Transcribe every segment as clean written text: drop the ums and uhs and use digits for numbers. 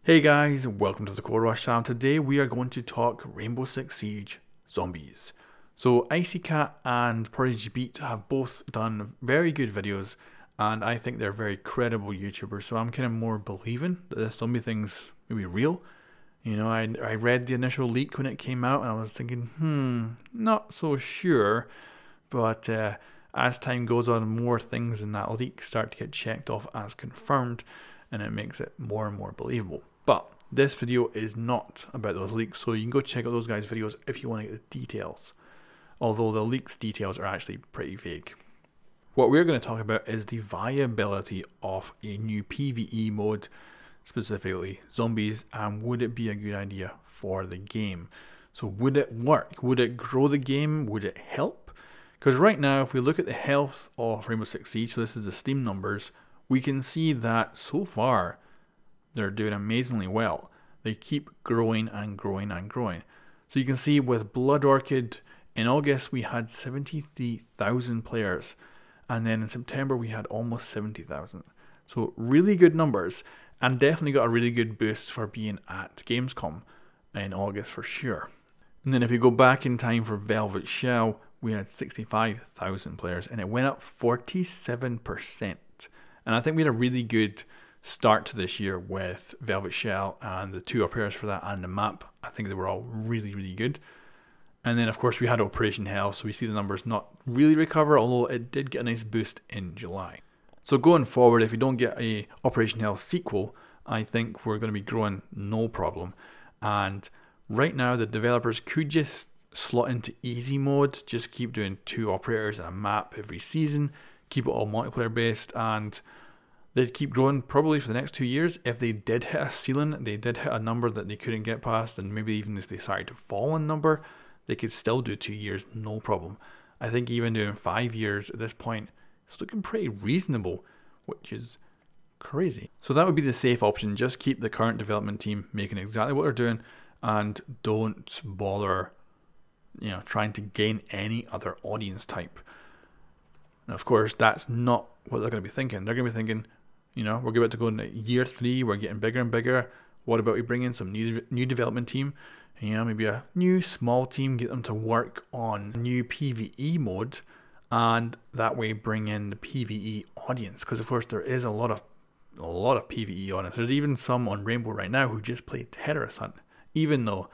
Hey guys, welcome to the coreross channel. Today we are going to talk Rainbow Six Siege zombies. So Icy Cat and Prodigy Beat have both done very good videos, and I think they're very credible YouTubers, so I'm kind of more believing that this zombie thing's maybe real. You know, I read the initial leak when it came out and I was thinking, not so sure, but as time goes on, more things in that leak start to get checked off as confirmed, and it makes it more and more believable. But this video is not about those leaks, so you can go check out those guys' videos if you want to get the details. Although the leaks details are actually pretty vague. What we're going to talk about is the viability of a new PvE mode, specifically zombies, and would it be a good idea for the game? So would it work? Would it grow the game? Would it help? Because right now, if we look at the health of Rainbow Six Siege, so this is the Steam numbers, we can see that so far they're doing amazingly well. They keep growing and growing and growing. So you can see with Blood Orchid, in August we had 73,000 players, and then in September we had almost 70,000. So really good numbers, and definitely got a really good boost for being at Gamescom in August for sure. And then if we go back in time for Velvet Shell, we had 65,000 players, and it went up 47%. And I think we had a really good start to this year with Velvet Shell and the two operators for that and the map. I think they were all really, really good. And then, of course, we had Operation Hell, so we see the numbers not really recover, although it did get a nice boost in July. So going forward, if we don't get a Operation Hell sequel, I think we're going to be growing no problem. And right now, the developers could just slot into easy mode, just keep doing 2 operators and a map every season, keep it all multiplayer based, and they'd keep growing probably for the next 2 years. If they did hit a ceiling, they did hit a number that they couldn't get past, and maybe even if they started to fall in number, they could still do 2 years, no problem. I think even doing 5 years at this point, it's looking pretty reasonable, which is crazy. So that would be the safe option. Just keep the current development team making exactly what they're doing, and don't bother, trying to gain any other audience type. And of course, that's not what they're going to be thinking. They're going to be thinking, we're about to go into year 3, we're getting bigger and bigger. What about we bring in some new development team? Maybe a new small team, get them to work on a new PvE mode, and that way bring in the PvE audience. Because of course there is a lot of PvE audience. There's even some on Rainbow right now who just play Terrorist Hunt, even though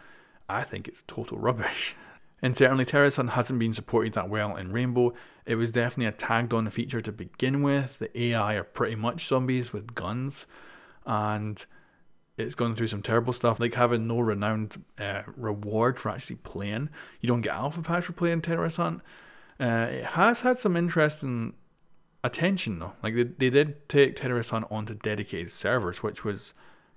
I think it's total rubbish. And certainly Terrorist Hunt hasn't been supported that well in Rainbow. It was definitely a tagged on feature to begin with. The AI are pretty much zombies with guns, and it's gone through some terrible stuff, like having no renowned reward for actually playing. You don't get alpha packs for playing Terrorist Hunt. It has had some interesting attention though. Like they did take Terrorist Hunt onto dedicated servers, which was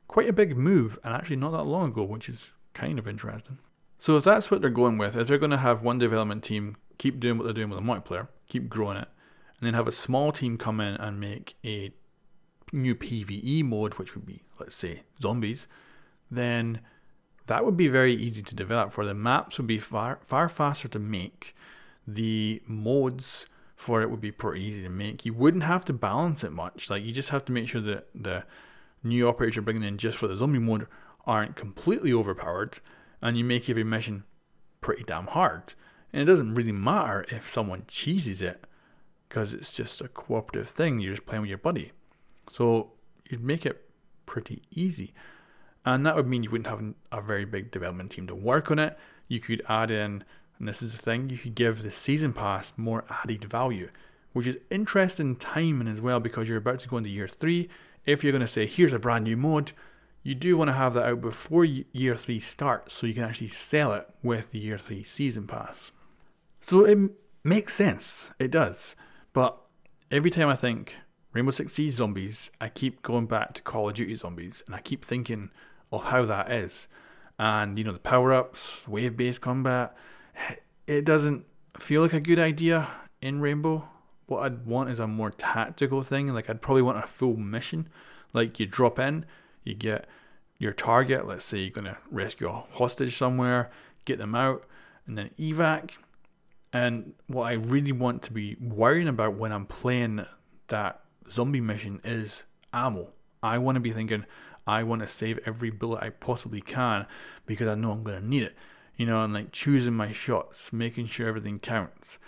quite a big move, and actually not that long ago, which is kind of interesting. So if that's what they're going with, if they're going to have one development team keep doing what they're doing with the multiplayer, keep growing it, and then have a small team come in and make a new PvE mode, which would be, let's say, zombies, then that would be very easy to develop. For the maps would be far faster to make. The modes for it would be pretty easy to make. You wouldn't have to balance it much. Like, you just have to make sure that the new operators you're bringing in just for the zombie mode aren't completely overpowered, and you make every mission pretty damn hard. And it doesn't really matter if someone cheeses it, because it's just a cooperative thing. You're just playing with your buddy. So you'd make it pretty easy. And that would mean you wouldn't have a very big development team to work on it. You could add in, and this is the thing, you could give the season pass more added value, which is interesting timing as well, because you're about to go into year 3. If you're going to say, here's a brand new mode, you do want to have that out before year 3 starts, so you can actually sell it with the year 3 season pass. So it makes sense, it does. But every time I think Rainbow Six Siege zombies, I keep going back to Call of Duty zombies, and I keep thinking of how that is. And the power-ups, wave-based combat, it doesn't feel like a good idea in Rainbow. What I'd want is a more tactical thing. Like, I'd probably want a full mission. Like, you drop in, you get your target, let's say you're going to rescue a hostage somewhere, get them out, and then evac. And what I really want to be worrying about when I'm playing that zombie mission is ammo. I want to be thinking, I want to save every bullet I possibly can because I know I'm going to need it. You know, and like choosing my shots, making sure everything counts.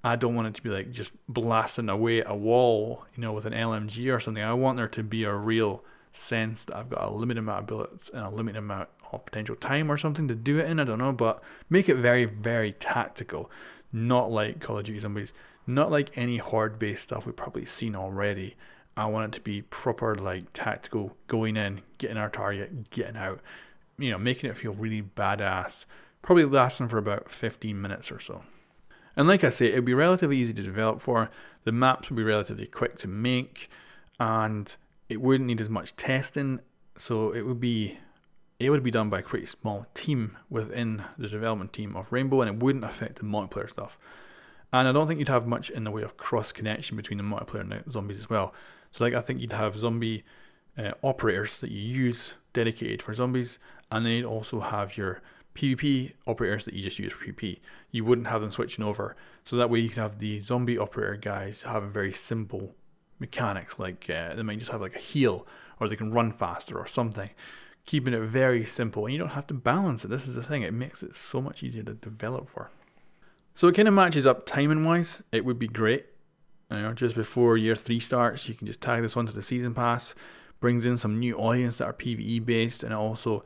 I don't want it to be like just blasting away at a wall, you know, with an LMG or something. I want there to be a real sense that I've got a limited amount of bullets and a limited amount of potential time or something to do it in. I don't know, but make it very, very tactical. Not like Call of Duty Zombies. Not like any horde-based stuff we've probably seen already. I want it to be proper, like, tactical, going in, getting our target, getting out. You know, making it feel really badass. Probably lasting for about 15 minutes or so. And like I say, it would be relatively easy to develop for. The maps would be relatively quick to make. And it wouldn't need as much testing. So it would be done by a pretty small team within the development team of Rainbow. And it wouldn't affect the multiplayer stuff. And I don't think you'd have much in the way of cross-connection between the multiplayer and the zombies as well. So like I think you'd have zombie operators that you use dedicated for zombies. And then you'd also have your PvP operators that you just use for PvP. You wouldn't have them switching over. So that way you can have the zombie operator guys having very simple mechanics. Like they might just have like a heal, or they can run faster or something. Keeping it very simple. And you don't have to balance it. This is the thing. It makes it so much easier to develop for. So it kind of matches up timing wise. It would be great. You know, just before year 3 starts, you can just tag this onto the season pass. Brings in some new audience that are PvE based, and also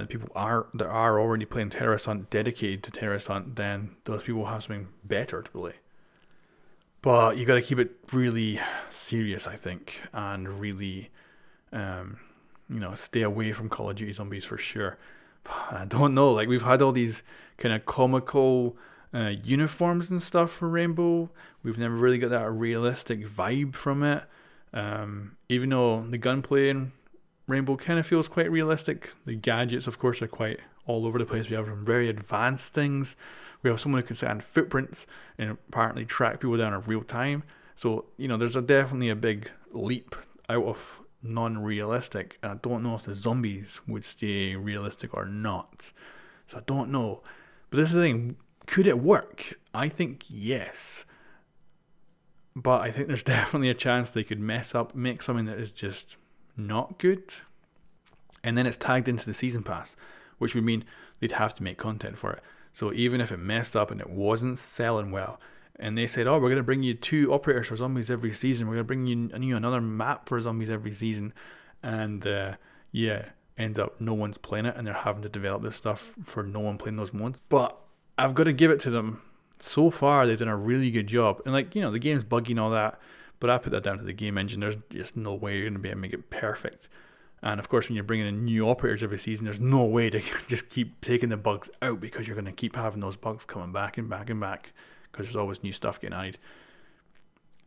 people that are already playing Terrorist Hunt, dedicated to Terrorist Hunt. Then those people have something better to play. But you got to keep it really serious, I think, and really, you know, stay away from Call of Duty Zombies for sure. I don't know. Like we've had all these kind of comical uniforms and stuff for Rainbow. We've never really got that realistic vibe from it. Even though the gunplay in Rainbow kind of feels quite realistic. The gadgets, of course, are quite all over the place. We have some very advanced things. We have someone who can scan footprints and apparently track people down in real time. So, you know, there's definitely a big leap out of non-realistic. And I don't know if the zombies would stay realistic or not. So I don't know. But this is the thing. Could it work? I think yes. But I think there's definitely a chance they could mess up, make something that is just not good. And then it's tagged into the season pass, which would mean they'd have to make content for it. So even if it messed up and it wasn't selling well, and they said, oh, we're going to bring you 2 operators for zombies every season, we're going to bring you another map for zombies every season, and ends up no one's playing it, and they're having to develop this stuff for no one playing those modes. But I've got to give it to them. So far, they've done a really good job. And like, you know, the game's buggy and all that, but I put that down to the game engine. There's just no way you're going to be able to make it perfect. And of course, when you're bringing in new operators every season, there's no way to just keep taking the bugs out, because you're going to keep having those bugs coming back and back and back, because there's always new stuff getting added.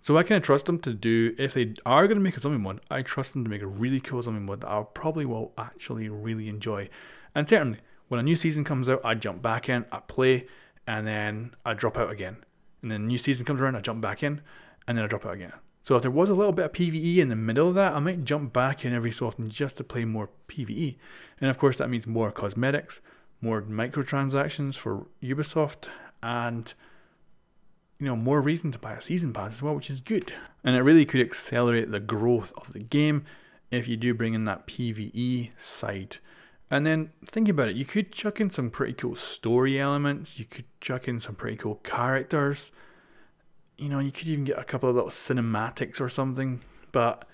So I kind of trust them to do, if they are going to make a zombie mod, I trust them to make a really cool zombie mod that I probably will actually really enjoy. And certainly, when a new season comes out, I jump back in, I play, and then I drop out again. And then a new season comes around, I jump back in, and then I drop out again. So if there was a little bit of PvE in the middle of that, I might jump back in every so often just to play more PvE. And of course that means more cosmetics, more microtransactions for Ubisoft, and you know, more reason to buy a season pass as well, which is good. And it really could accelerate the growth of the game if you do bring in that PvE side. And then think about it, you could chuck in some pretty cool story elements, you could chuck in some pretty cool characters. You know, you could even get a couple of little cinematics or something, but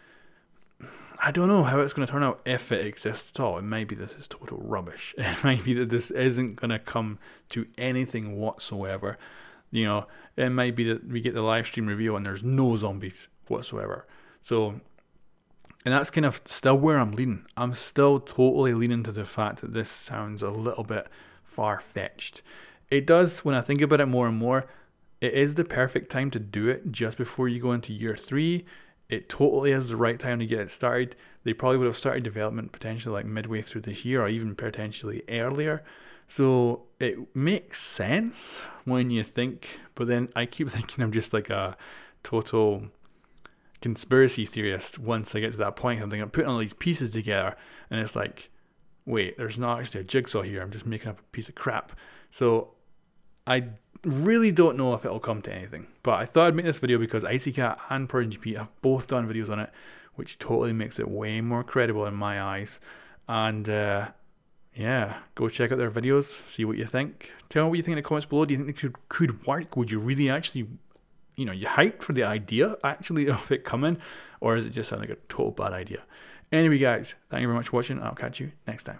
I don't know how it's going to turn out if it exists at all. It might be this is total rubbish. It might be that this isn't going to come to anything whatsoever. You know, it might be that we get the live stream reveal and there's no zombies whatsoever. So, and that's kind of still where I'm leaning. I'm still totally leaning to the fact that this sounds a little bit far-fetched. It does, when I think about it more and more, it is the perfect time to do it just before you go into year 3. It totally is the right time to get it started. They probably would have started development potentially like midway through this year, or even potentially earlier. So it makes sense when you think, but then I keep thinking I'm just like a total conspiracy theorist once I get to that point. I'm thinking I'm putting all these pieces together and it's like, wait, there's not actually a jigsaw here. I'm just making up a piece of crap. So I really don't know if it'll come to anything, but I thought I'd make this video because Icy Cat and Prodigy Pete have both done videos on it which totally makes it way more credible in my eyes. And yeah, go check out their videos, see what you think. Tell me what you think in the comments below. Do you think they could work? Would you really actually, you hyped for the idea actually of it coming? Or does it just sound like a total bad idea? Anyway, guys, thank you very much for watching. I'll catch you next time.